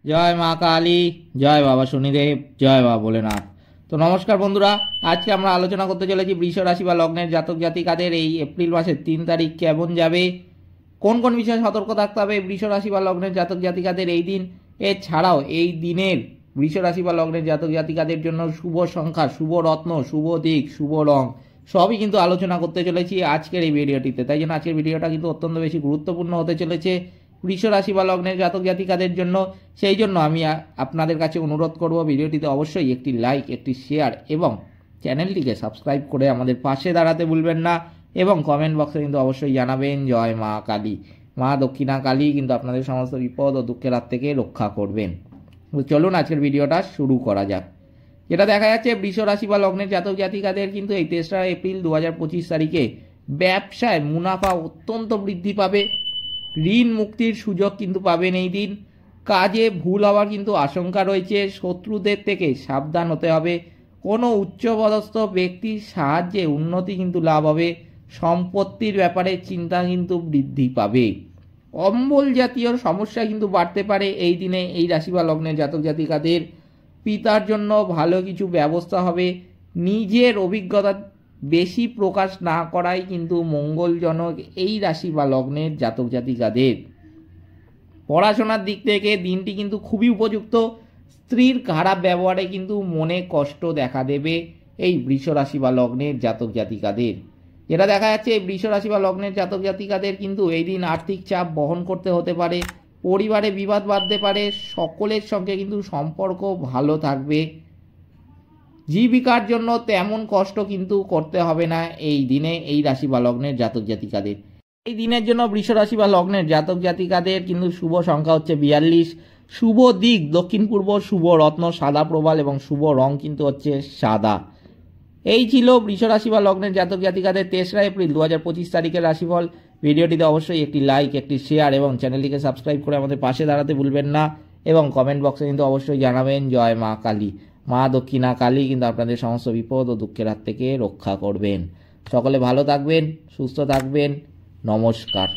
জয় মা কালী, জয় বাবা শনিদেব, জয় বাবা ভোলেনাথ। তো নমস্কার বন্ধুরা, আজকে আমরা আলোচনা করতে চলেছি বৃষ রাশি বা লগ্নের জাতক জাতিকাদের এই এপ্রিল মাসের 3 তারিখ কেমন যাবে, কোন কোন বিষয়ে সতর্ক থাকতে হবে বৃষ রাশি বা লগ্নের জাতক জাতিকাদের এই দিন। এছাড়াও এই দিনের বৃষ রাশি বা লগ্নের জাতক জাতিকাদের জন্য শুভ সংখ্যা, শুভ রত্ন, শুভ দিক, শুভ রং সবই কিন্তু আলোচনা করতে চলেছি আজকের এই ভিডিওটিতে। তাই জন্য আজকের ভিডিওটা কিন্তু অত্যন্ত বেশি গুরুত্বপূর্ণ হতে চলেছে বৃষ রাশি বা লগ্নের জাতক জাতিকাদের জন্য। সেই জন্য আমি আপনাদের কাছে অনুরোধ করব, ভিডিওটিতে অবশ্যই একটি লাইক, একটি শেয়ার এবং চ্যানেলটিকে সাবস্ক্রাইব করে আমাদের পাশে দাঁড়াতে ভুলবেন না। এবং কমেন্ট বক্সে কিন্তু অবশ্যই জানাবেন জয় মা কালী। মা দক্ষিণা কালী কিন্তু আপনাদের সমস্ত বিপদ ও দুঃখের হাত থেকে রক্ষা করবেন। চলুন আজকের ভিডিওটা শুরু করা যাক। যেটা দেখা যাচ্ছে বৃষ রাশি বা লগ্নের জাতক জাতিকাদের কিন্তু এই 3রা এপ্রিল 2025 তারিখে ব্যবসায় মুনাফা অত্যন্ত বৃদ্ধি পাবে। ঋণ মুক্তির সুযোগ কিন্তু পাবেন এই দিন। কাজে ভুল হওয়ার কিন্তু আশঙ্কা রয়েছে, শত্রুদের থেকে সাবধান হতে হবে। কোনো উচ্চপদস্থ ব্যক্তির সাহায্যে উন্নতি কিন্তু লাভ হবে। সম্পত্তির ব্যাপারে চিন্তা কিন্তু বৃদ্ধি পাবে। অম্বল জাতীয় সমস্যা কিন্তু বাড়তে পারে এই দিনে এই রাশি বা লগ্নের জাতক জাতিকাদের। পিতার জন্য ভালো কিছু ব্যবস্থা হবে। নিজের অভিজ্ঞতা বেশি প্রকাশ না করাই কিন্তু মঙ্গলজনক এই রাশি বা লগ্নের জাতক জাতিকাদের। পড়াশোনার দিক থেকে দিনটি কিন্তু খুবই উপযুক্ত। স্ত্রীর খারাপ ব্যবহারে কিন্তু মনে কষ্ট দেখা দেবে এই বৃষ রাশি বা লগ্নের জাতক জাতিকাদের। যেটা দেখা যাচ্ছে এই বৃষ রাশি বা লগ্নের জাতক জাতিকাদের কিন্তু এই দিন আর্থিক চাপ বহন করতে হতে পারে। পরিবারে বিবাদ বাঁধতে পারে। সকলের সঙ্গে কিন্তু সম্পর্ক ভালো থাকবে। জীবিকার জন্য তেমন কষ্ট কিন্তু করতে হবে না এই দিনে এই রাশি বা লগ্নের জাতক জাতিকাদের। এই দিনের জন্য বৃষ রাশি বা লগ্নের জাতক জাতিকাদের কিন্তু শুভ সংখ্যা হচ্ছে 42, শুভ দিক দক্ষিণ পূর্ব, শুভ রত্ন সাদা প্রবাল এবং শুভ রং কিন্তু হচ্ছে সাদা। এই ছিল বৃষ রাশি বা লগ্নের জাতক জাতিকাদের 3রা এপ্রিল 2025 তারিখের রাশিফল। ভিডিওটিতে অবশ্যই একটি লাইক, একটি শেয়ার এবং চ্যানেলটিকে সাবস্ক্রাইব করে আমাদের পাশে দাঁড়াতে ভুলবেন না। এবং কমেন্ট বক্সে কিন্তু অবশ্যই জানাবেন জয় মা কালী। মা দক্ষিণা কালী কিন্তু আপনাদের সমস্ত বিপদ ও দুঃখের হাত থেকে রক্ষা করবেন। সকলে ভালো থাকবেন, সুস্থ থাকবেন। নমস্কার।